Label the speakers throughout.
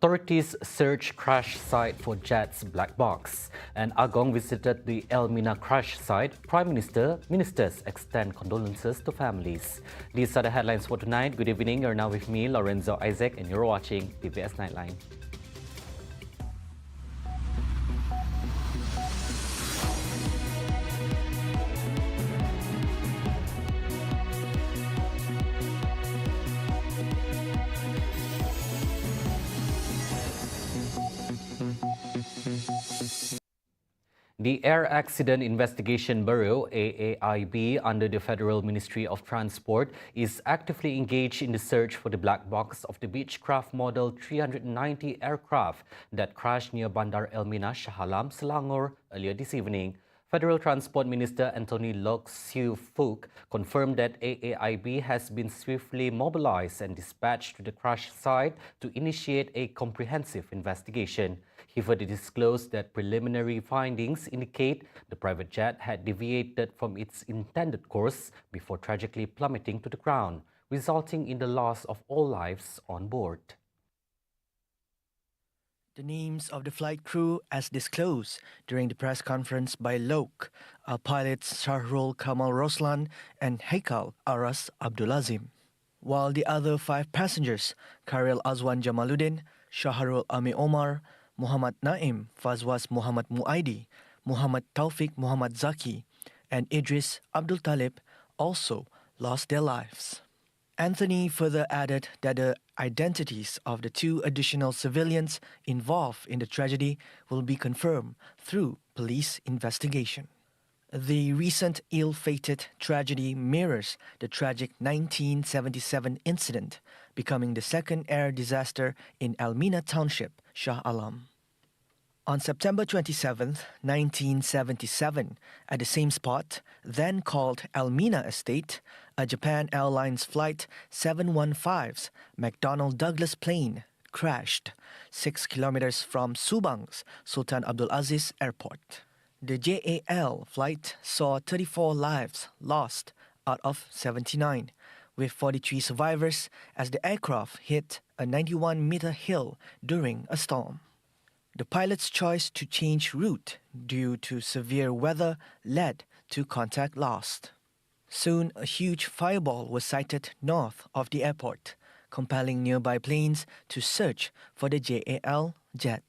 Speaker 1: Authorities search crash site for jet's black box, and AGONG visited the ELMINA crash site. Ministers extend condolences to families. These are the headlines for tonight. Good evening. You're now with me, Lorenzo Isaac, and you're watching TVS Nightline. The Air Accident Investigation Bureau, AAIB, under the Federal Ministry of Transport, is actively engaged in the search for the black box of the Beechcraft Model 390 aircraft that crashed near Bandar ELMINA, Shah Alam, Selangor earlier this evening. Federal Transport Minister Anthony Loke Siu Fook confirmed that AAIB has been swiftly mobilized and dispatched to the crash site to initiate a comprehensive investigation. He further disclosed that preliminary findings indicate the private jet had deviated from its intended course before tragically plummeting to the ground, resulting in the loss of all lives on board.
Speaker 2: The names of the flight crew as disclosed during the press conference by Loke are pilots Shahrul Kamal Roslan and Haikal Aras Abdulazim, while the other 5 passengers, Karil Azwan Jamaluddin, Shahrul Ami Omar, Muhammad Naim Fazwas Muhammad Muaidi, Muhammad Taufik Muhammad Zaki, and Idris Abdul Talib, also lost their lives. Anthony further added that the identities of the 2 additional civilians involved in the tragedy will be confirmed through police investigation. The recent ill-fated tragedy mirrors the tragic 1977 incident, becoming the second air disaster in ELMINA Township, Shah Alam. On September 27, 1977, at the same spot, then called ELMINA Estate, a Japan Airlines Flight 715's McDonnell Douglas plane crashed 6 kilometers from Subang's Sultan Abdul Aziz Airport. The JAL flight saw 34 lives lost out of 79, with 43 survivors as the aircraft hit a 91-meter hill during a storm. The pilot's choice to change route due to severe weather led to contact lost. Soon, a huge fireball was sighted north of the airport, compelling nearby planes to search for the JAL jet.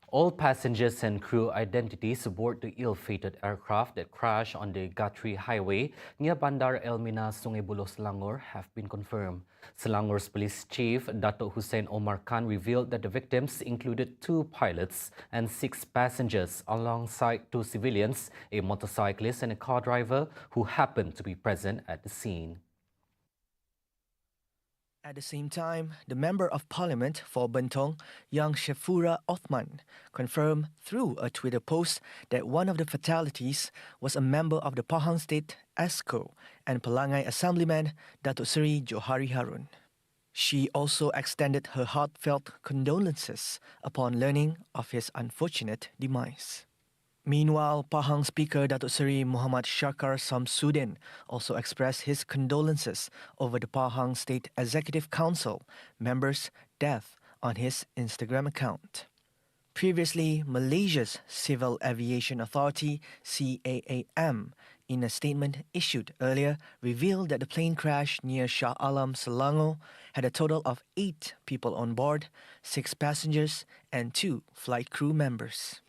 Speaker 1: All passengers and crew identities aboard the ill-fated aircraft that crashed on the Gatri Highway near Bandar ELMINA, Sungai Buloh, Selangor have been confirmed. Selangor's Police Chief, Dato' Hussein Omar Khan, revealed that the victims included 2 pilots and 6 passengers, alongside 2 civilians, a motorcyclist and a car driver who happened to be present at the scene.
Speaker 2: At the same time, the Member of Parliament for Bentong, Yang Shefura Othman, confirmed through a Twitter post that one of the fatalities was a member of the Pahang State ESCO and Pelangai Assemblyman Datuk Seri Johari Harun. She also extended her heartfelt condolences upon learning of his unfortunate demise. Meanwhile, Pahang Speaker Datuk Seri Muhammad Shakar Samsudin also expressed his condolences over the Pahang State Executive Council members' death on his Instagram account. Previously, Malaysia's Civil Aviation Authority, CAAM, in a statement issued earlier, revealed that the plane crash near Shah Alam, Selangor, had a total of 8 people on board, 6 passengers and 2 flight crew members.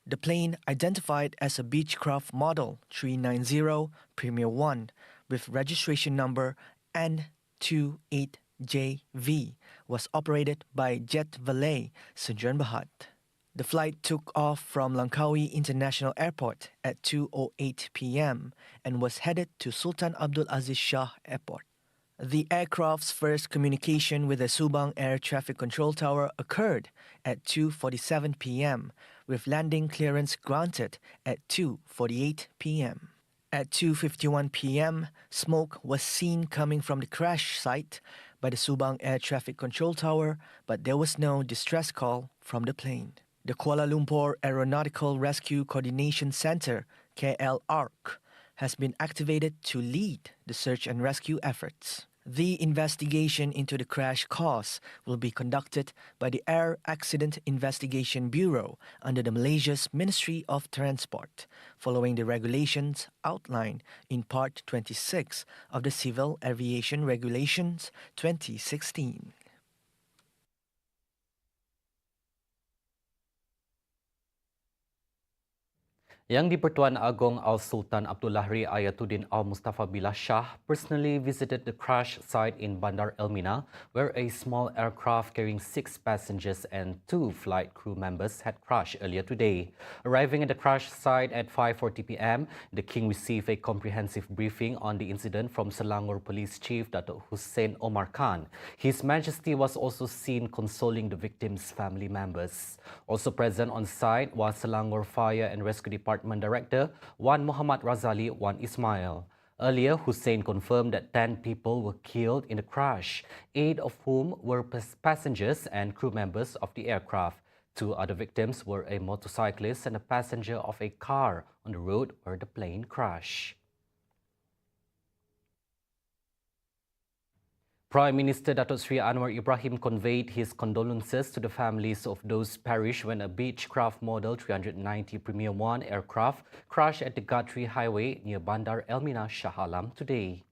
Speaker 2: The plane, identified as a Beechcraft Model 390 Premier 1 with registration number N28JV, was operated by Jet Valet Sdn Bhd. The flight took off from Langkawi International Airport at 2:08 p.m. and was headed to Sultan Abdul Aziz Shah Airport. The aircraft's first communication with the Subang Air Traffic Control Tower occurred at 2:47 p.m., with landing clearance granted at 2:48 p.m. At 2:51 p.m., smoke was seen coming from the crash site by the Subang Air Traffic Control Tower, but there was no distress call from the plane. The Kuala Lumpur Aeronautical Rescue Coordination Center, KLARC, has been activated to lead the search and rescue efforts. The investigation into the crash cause will be conducted by the Air Accident Investigation Bureau under the Malaysia's Ministry of Transport, following the regulations outlined in Part 26 of the Civil Aviation Regulations 2016.
Speaker 1: Yang di-Pertuan Agong Al-Sultan Abdullahri Ayatuddin Al-Mustafa Billah Shah personally visited the crash site in Bandar ELMINA, where a small aircraft carrying 6 passengers and 2 flight crew members had crashed earlier today. Arriving at the crash site at 5:40 p.m., the King received a comprehensive briefing on the incident from Selangor Police Chief Datuk Hussein Omar Khan. His Majesty was also seen consoling the victims' family members. Also present on site was Selangor Fire and Rescue Department Director Wan Muhammad Razali Wan Ismail. Earlier, Hussein confirmed that 10 people were killed in the crash, 8 of whom were passengers and crew members of the aircraft. 2 other victims were a motorcyclist and a passenger of a car on the road where the plane crashed. Prime Minister Datuk Seri Anwar Ibrahim conveyed his condolences to the families of those perished when a Beechcraft Model 390 Premier 1 aircraft crashed at the Guthrie Highway near Bandar ELMINA, Shah Alam today.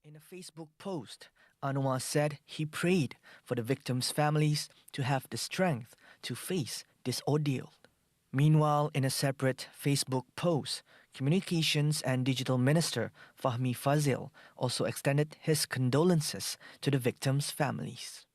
Speaker 2: In a Facebook post, Anwar said he prayed for the victims' families to have the strength to face this ordeal. Meanwhile, in a separate Facebook post, Communications and Digital Minister Fahmi Fazil also extended his condolences to the victims' families.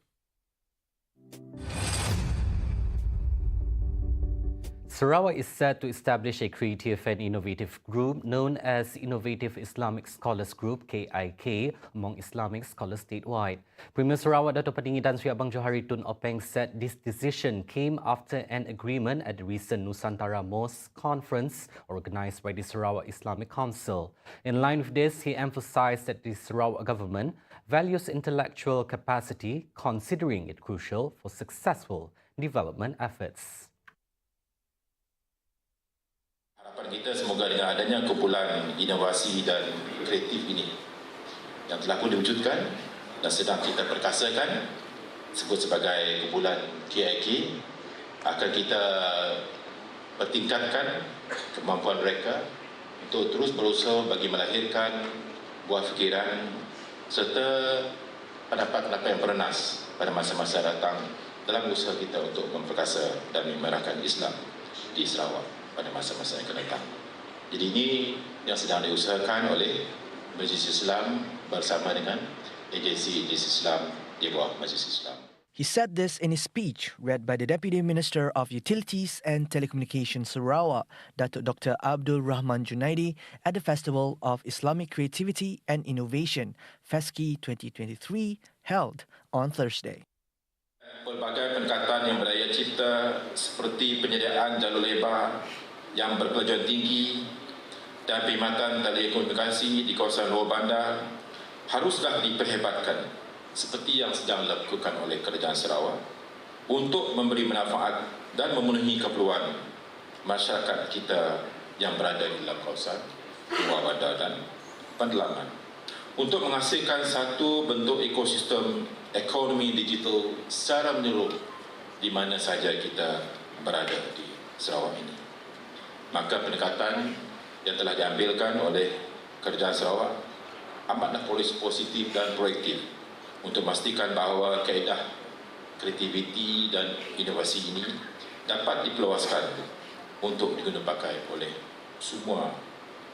Speaker 1: Sarawak is set to establish a creative and innovative group known as Innovative Islamic Scholars Group (KIK) among Islamic scholars statewide. Premier Sarawak Dato' Petinggi Tan Sri Abang Johari Tun Openg said this decision came after an agreement at the recent Nusantara Mosque Conference organised by the Sarawak Islamic Council. In line with this, he emphasised that the Sarawak government values intellectual capacity, considering it crucial for successful development efforts.
Speaker 3: Harapan kita semoga dengan adanya kumpulan inovasi dan kreatif ini yang telah pun diwujudkan dan sedang kita perkasakan sebut sebagai kumpulan KIK, akan kita pertingkatkan kemampuan mereka untuk terus berusaha bagi melahirkan buah fikiran serta pendapat-pendapat yang bernas pada masa-masa datang dalam usaha kita untuk memperkasa dan memerahkan Islam di Sarawak pada masa-masa yang akan datang. Jadi ini yang sedang diusahakan oleh Majlis Islam bersama dengan agensi-agensi Islam di bawah Majlis Islam.
Speaker 2: He said this in his speech read by the Deputy Minister of Utilities and Telecommunications Sarawak, Datuk Dr. Abdul Rahman Junaidi, at the Festival of Islamic Creativity and Innovation, FESCI 2023, held on Thursday.
Speaker 3: Pelbagai pendekatan yang berdaya cipta seperti penyediaan jalur lebar yang berkelajuan tinggi dan perkhidmatan telekomunikasi di kawasan luar bandar haruslah diperhebatkan seperti yang sedang dilakukan oleh Kerajaan Sarawak untuk memberi manfaat dan memenuhi keperluan masyarakat kita yang berada di dalam kawasan luar bandar dan pendalaman untuk menghasilkan satu bentuk ekosistem ekonomi digital secara menyeluruh di mana sahaja kita berada di Sarawak ini. Maka pendekatan yang telah diambilkan oleh Kerajaan Sarawak amatlah positif dan proaktif untuk memastikan bahawa kaedah kreativiti dan inovasi ini dapat dipeluaskan untuk digunakan pakai oleh semua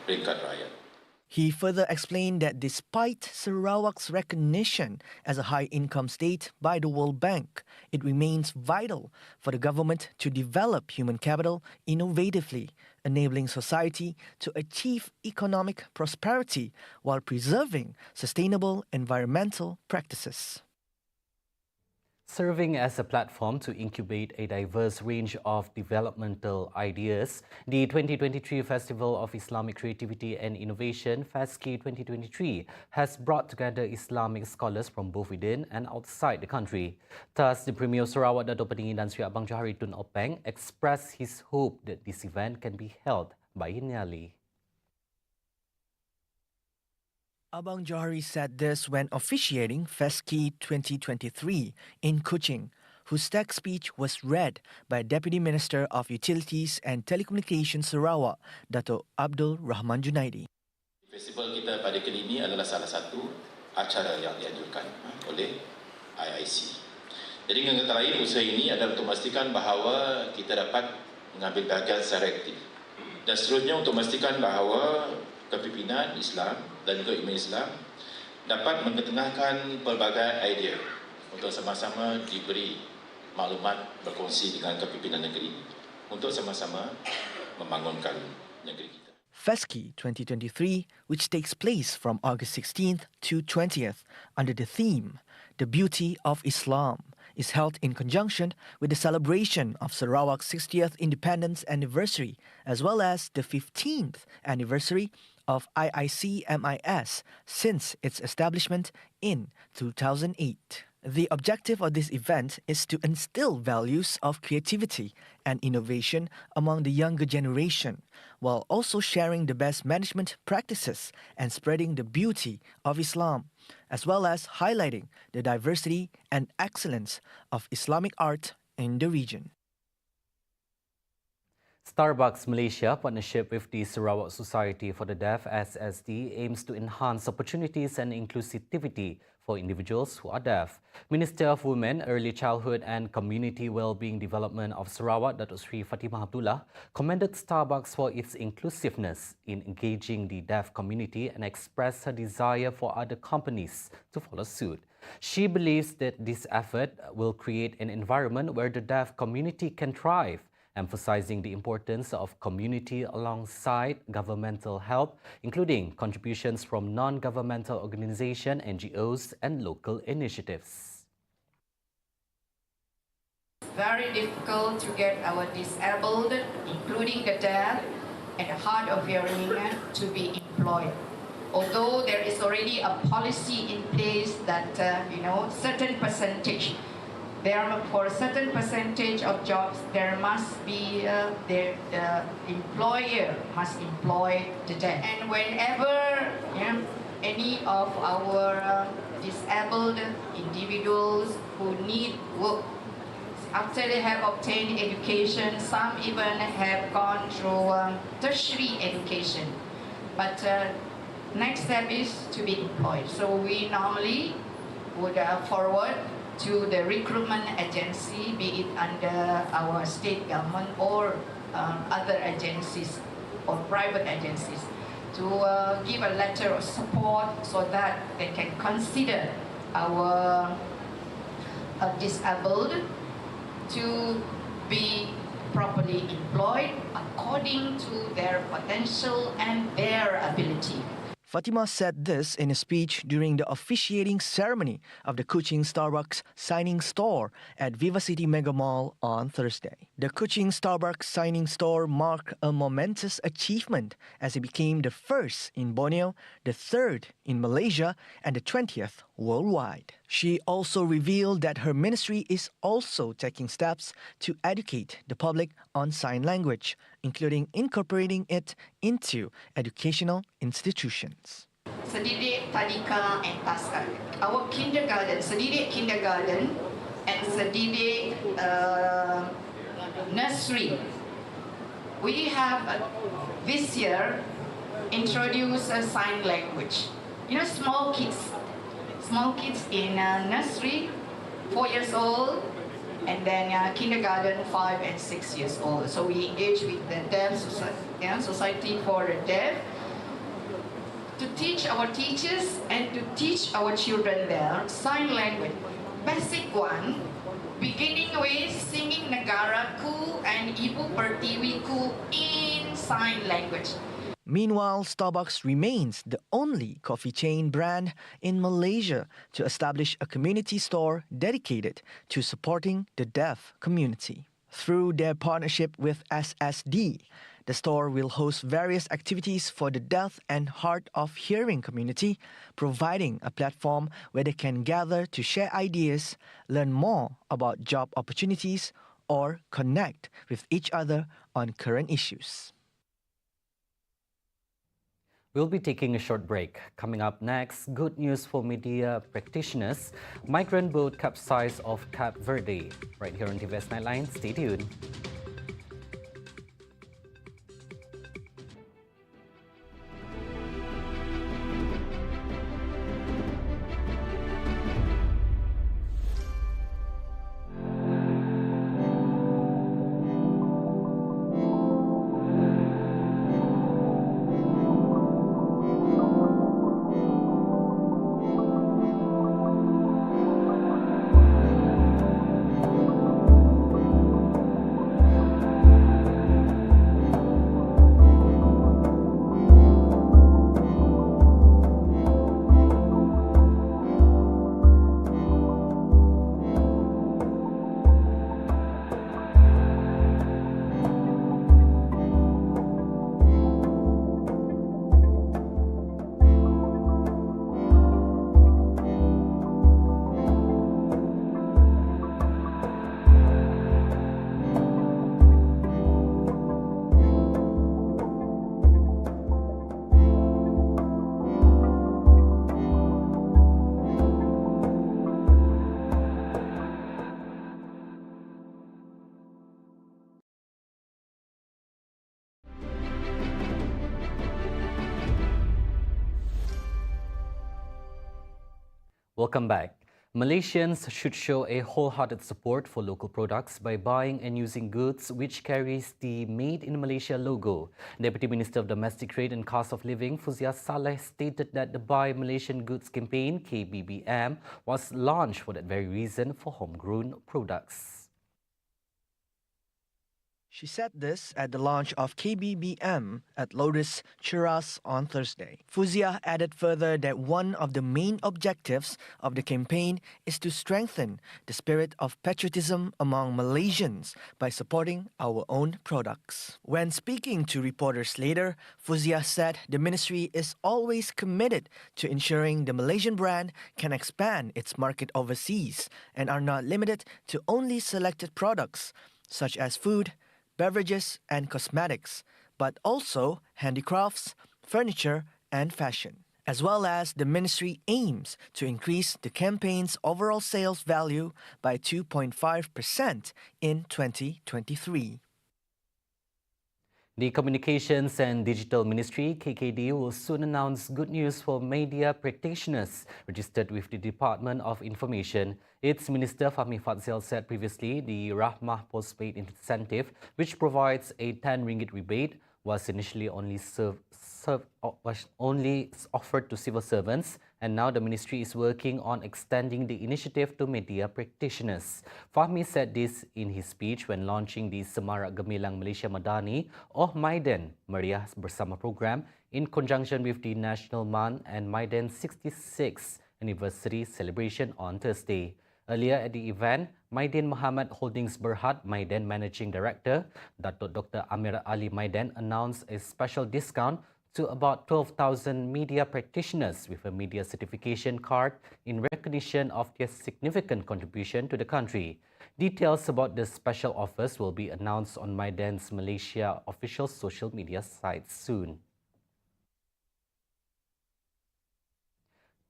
Speaker 3: peringkat rakyat.
Speaker 2: He further explained that despite Sarawak's recognition as a high-income state by the World Bank, it remains vital for the government to develop human capital innovatively, enabling society to achieve economic prosperity while preserving sustainable environmental practices.
Speaker 1: Serving as a platform to incubate a diverse range of developmental ideas, the 2023 Festival of Islamic Creativity and Innovation, FESCI 2023, has brought together Islamic scholars from both within and outside the country. Thus, the Premier of Sarawak Dato' Petinggi Tan Sri Abang Johari Tun Openg expressed his hope that this event can be held biennially.
Speaker 2: Abang Johari said this when officiating FESCI 2023 in Kuching, whose text speech was read by Deputy Minister of Utilities and Telecommunications Sarawak, Dato' Abdul Rahman Junaidi.
Speaker 3: Festival kita pada kali ini adalah salah satu acara yang dianjurkan oleh IIC. Jadi dengan kata lain, usaha ini adalah untuk memastikan bahawa kita dapat mengambil bahagian secara aktif. Dan seterusnya untuk memastikan bahawa kepimpinan Islam dan juga imam Islam dapat mengetengahkan pelbagai idea untuk sama-sama diberi maklumat berkongsi dengan kepimpinan negeri untuk sama-sama membangunkan negeri kita.
Speaker 2: FESCI 2023, which takes place from August 16th to 20th under the theme The Beauty of Islam, is held in conjunction with the celebration of Sarawak's 60th independence anniversary as well as the 15th anniversary of IIC-MIS since its establishment in 2008. The objective of this event is to instill values of creativity and innovation among the younger generation, while also sharing the best management practices and spreading the beauty of Islam, as well as highlighting the diversity and excellence of Islamic art in the region.
Speaker 1: Starbucks Malaysia, partnership with the Sarawak Society for the Deaf (SSD), aims to enhance opportunities and inclusivity for individuals who are deaf. Minister of Women, Early Childhood and Community Wellbeing Development of Sarawak, Datuk Sri Fatimah Abdullah, commended Starbucks for its inclusiveness in engaging the deaf community and expressed her desire for other companies to follow suit. She believes that this effort will create an environment where the deaf community can thrive, emphasizing the importance of community alongside governmental help, including contributions from non-governmental organizations, NGOs, and local initiatives.
Speaker 4: Very difficult to get our disabled, including the deaf and the hard of hearing, to be employed. Although there is already a policy in place that, certain percentage, for a certain percentage of jobs, there must be the employer must employ the deaf. And whenever any of our disabled individuals who need work, after they have obtained education, some even have gone through tertiary education. But next step is to be employed. So we normally would forward to the recruitment agency, be it under our state government or other agencies or private agencies, to give a letter of support so that they can consider our disabled to be properly employed according to their potential and their ability.
Speaker 2: Fatimah said this in a speech during the officiating ceremony of the Kuching Starbucks signing store at Viva City Mega Mall on Thursday. The Kuching Starbucks signing store marked a momentous achievement as it became the first in Borneo, the third in Malaysia, and the 20th worldwide. She also revealed that her ministry is also taking steps to educate the public on sign language, including incorporating it into educational institutions.
Speaker 4: Sedidik Tadika and Taska. Our kindergarten, Sedidik kindergarten and Sedidik nursery. We have this year introduced a sign language. Small kids in nursery, 4 years old, and then kindergarten, 5 and 6 years old. So we engage with the Deaf Society for the Deaf to teach our teachers and to teach our children there sign language. Basic one, beginning with singing Negaraku and Ibu Pertiwiku in sign language.
Speaker 2: Meanwhile, Starbucks remains the only coffee chain brand in Malaysia to establish a community store dedicated to supporting the deaf community. Through their partnership with SSD, the store will host various activities for the deaf and hard of hearing community, providing a platform where they can gather to share ideas, learn more about job opportunities, or connect with each other on current issues.
Speaker 1: We'll be taking a short break. Coming up next, good news for media practitioners. Migrant boat capsize off Cape Verde. Right here on TVS Nightline. Stay tuned. Welcome back. Malaysians should show a wholehearted support for local products by buying and using goods which carries the Made in Malaysia logo. Deputy Minister of Domestic Trade and Cost of Living, Fuzia Saleh, stated that the Buy Malaysian Goods campaign, KBBM, was launched for that very reason for homegrown products.
Speaker 2: She said this at the launch of KBBM at Lotus Cheras on Thursday. Fuzia added further that one of the main objectives of the campaign is to strengthen the spirit of patriotism among Malaysians by supporting our own products. When speaking to reporters later, Fuzia said the ministry is always committed to ensuring the Malaysian brand can expand its market overseas and are not limited to only selected products such as food, beverages and cosmetics, but also handicrafts, furniture and fashion. As well as the ministry aims to increase the campaign's overall sales value by 2.5% in 2023.
Speaker 1: The Communications and Digital Ministry, KKD, will soon announce good news for media practitioners registered with the Department of Information. Its Minister Fahmi Fadzil said previously the Rahmah Postpaid Incentive, which provides a 10 ringgit rebate, was initially only offered to civil servants, and now the ministry is working on extending the initiative to media practitioners. Fahmi said this in his speech when launching the Semarak Gemilang Malaysia Madani or Maidan Meriah Bersama program in conjunction with the National MAN and Maidan 66th anniversary celebration on Thursday. Earlier at the event, Maidan Muhammad Holdings Berhad Maidan Managing Director, Datuk Dr. Amir Ali Maidan, announced a special discount to about 12,000 media practitioners with a media certification card in recognition of their significant contribution to the country. Details about the special offers will be announced on Maidan's Malaysia official social media site soon.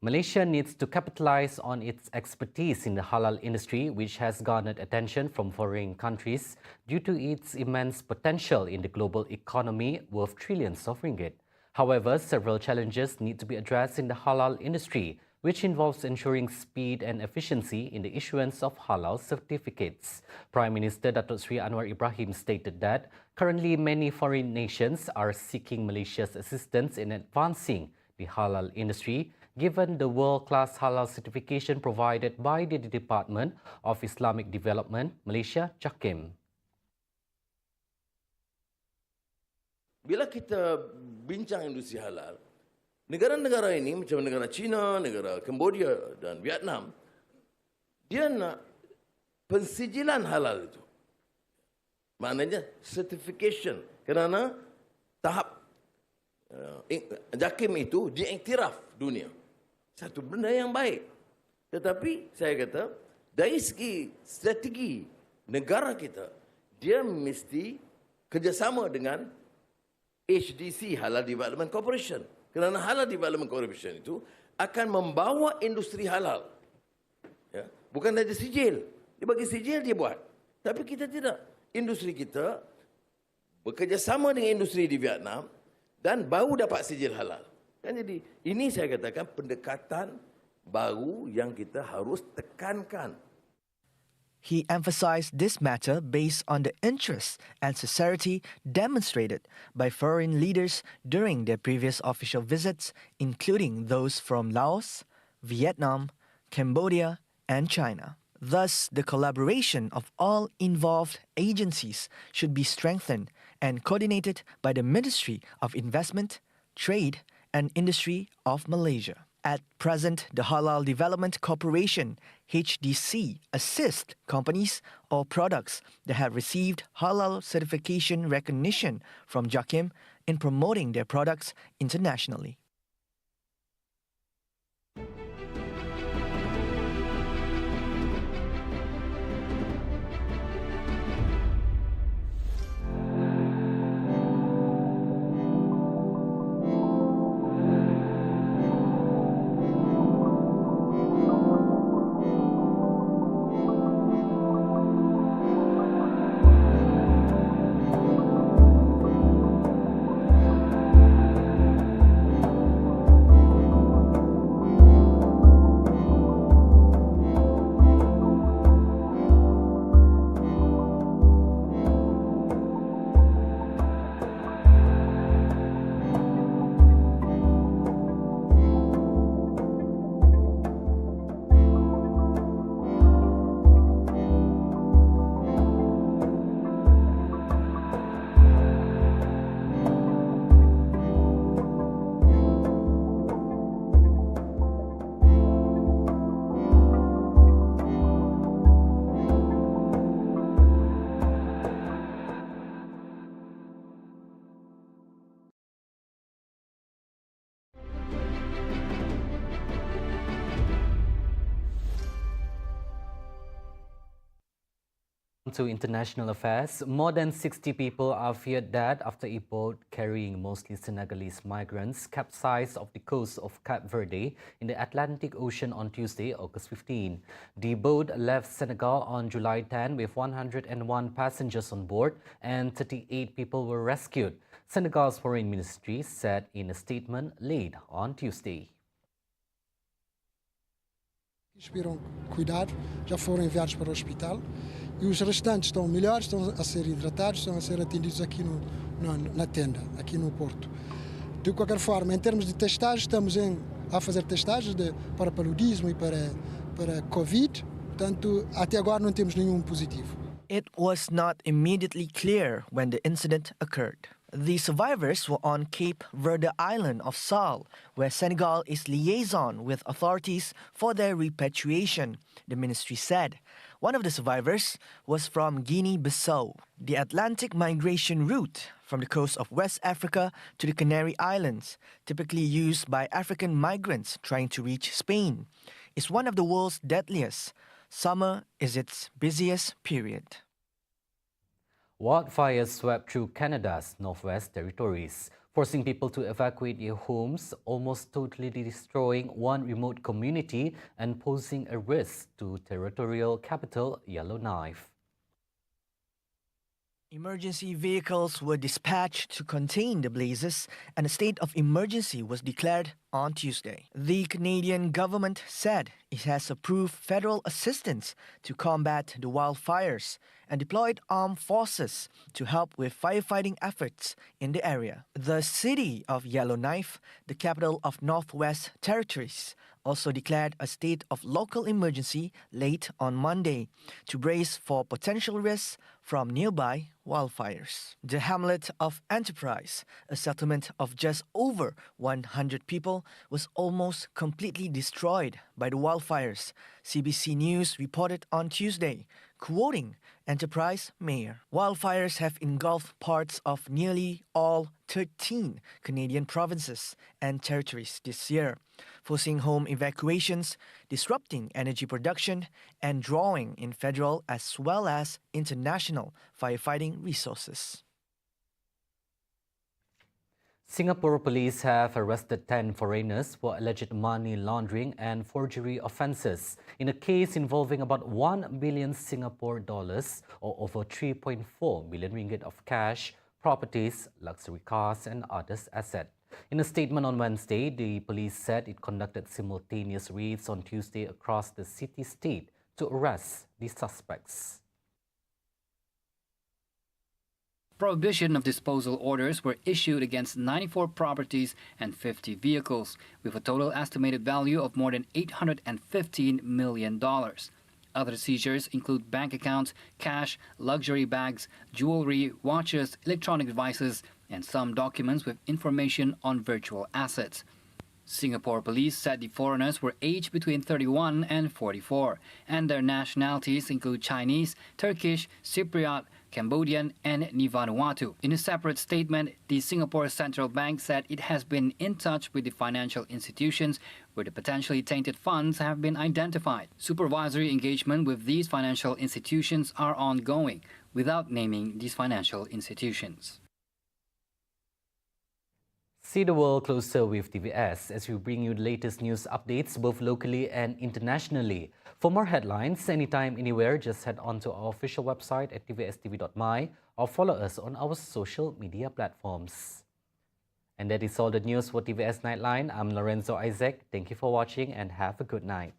Speaker 1: Malaysia needs to capitalize on its expertise in the halal industry, which has garnered attention from foreign countries due to its immense potential in the global economy worth trillions of ringgit. However, several challenges need to be addressed in the halal industry, which involves ensuring speed and efficiency in the issuance of halal certificates. Prime Minister Datuk Seri Anwar Ibrahim stated that currently many foreign nations are seeking Malaysia's assistance in advancing the halal industry, given the world-class halal certification provided by the Department of Islamic Development, Malaysia, JAKIM.
Speaker 5: Bila kita bincang industri halal, negara-negara ini macam negara China, negara Cambodia dan Vietnam, dia nak pensijilan halal itu. Maknanya certification kerana tahap JAKIM itu diiktiraf dunia. Satu benda yang baik. Tetapi saya kata dari segi strategi negara kita, dia mesti kerjasama dengan HDC, Halal Development Corporation. Kerana Halal Development Corporation itu akan membawa industri halal. Ya, bukan saja sijil. Dia bagi sijil dia buat. Tapi kita tidak. Industri kita bekerjasama dengan industri di Vietnam dan baru dapat sijil halal. Kan jadi ini saya katakan pendekatan baru yang kita harus tekankan.
Speaker 2: He emphasized this matter based on the interest and sincerity demonstrated by foreign leaders during their previous official visits, including those from Laos, Vietnam, Cambodia, and China. Thus, the collaboration of all involved agencies should be strengthened and coordinated by the Ministry of Investment, Trade, and Industry of Malaysia. At present, the Halal Development Corporation, HDC, assists companies or products that have received halal certification recognition from JAKIM in promoting their products internationally.
Speaker 1: To international affairs, more than 60 people are feared dead after a boat carrying mostly Senegalese migrants capsized off the coast of Cape Verde in the Atlantic Ocean on Tuesday, August 15. The boat left Senegal on July 10 with 101 passengers on board and 38 people were rescued, Senegal's foreign ministry said in a statement late on Tuesday.
Speaker 6: Esperam cuidado, já foram enviados para o hospital e os restantes estão melhores, estão a ser hidratados, estão a ser atendidos aqui na tenda, aqui no Porto. De qualquer forma, em termos de testagem, estamos a fazer testagens para paludismo e para Covid, portanto, até agora não temos nenhum positivo.
Speaker 2: It was not immediately clear when the incident occurred. The survivors were on Cape Verde Island of Sal, where Senegal is liaison with authorities for their repatriation, the ministry said. One of the survivors was from Guinea-Bissau. The Atlantic migration route from the coast of West Africa to the Canary Islands, typically used by African migrants trying to reach Spain, is one of the world's deadliest. Summer is its busiest period.
Speaker 1: Wildfires swept through Canada's Northwest Territories, forcing people to evacuate their homes, almost totally destroying one remote community and posing a risk to territorial capital Yellowknife.
Speaker 2: Emergency vehicles were dispatched to contain the blazes, and a state of emergency was declared on Tuesday. The Canadian government said it has approved federal assistance to combat the wildfires and deployed armed forces to help with firefighting efforts in the area. The city of Yellowknife, the capital of Northwest Territories, also declared a state of local emergency late on Monday to brace for potential risks from nearby wildfires. The hamlet of Enterprise, a settlement of just over 100 people, was almost completely destroyed by the wildfires, CBC News reported on Tuesday, quoting Enterprise Mayor. Wildfires have engulfed parts of nearly all 13 Canadian provinces and territories this year, forcing home evacuations, disrupting energy production, and drawing in federal as well as international firefighting resources.
Speaker 1: Singapore police have arrested 10 foreigners for alleged money laundering and forgery offences in a case involving about 1 billion Singapore dollars or over 3.4 billion ringgit of cash, properties, luxury cars and others assets. In a statement on Wednesday, the police said it conducted simultaneous raids on Tuesday across the city-state to arrest the suspects.
Speaker 7: Prohibition of disposal orders were issued against 94 properties and 50 vehicles, with a total estimated value of more than $815 million. Other seizures include bank accounts, cash, luxury bags, jewelry, watches, electronic devices, and some documents with information on virtual assets. Singapore police said the foreigners were aged between 31 and 44, and their nationalities include Chinese, Turkish, Cypriot, Cambodian, and Vanuatu. In a separate statement, the Singapore Central Bank said it has been in touch with the financial institutions where the potentially tainted funds have been identified. Supervisory engagement with these financial institutions are ongoing, without naming these financial institutions.
Speaker 1: See the world closer with TVS as we bring you the latest news updates both locally and internationally. For more headlines, anytime, anywhere, just head on to our official website at tvstv.my or follow us on our social media platforms. And that is all the news for TVS Nightline. I'm Lorenzo Isaac. Thank you for watching and have a good night.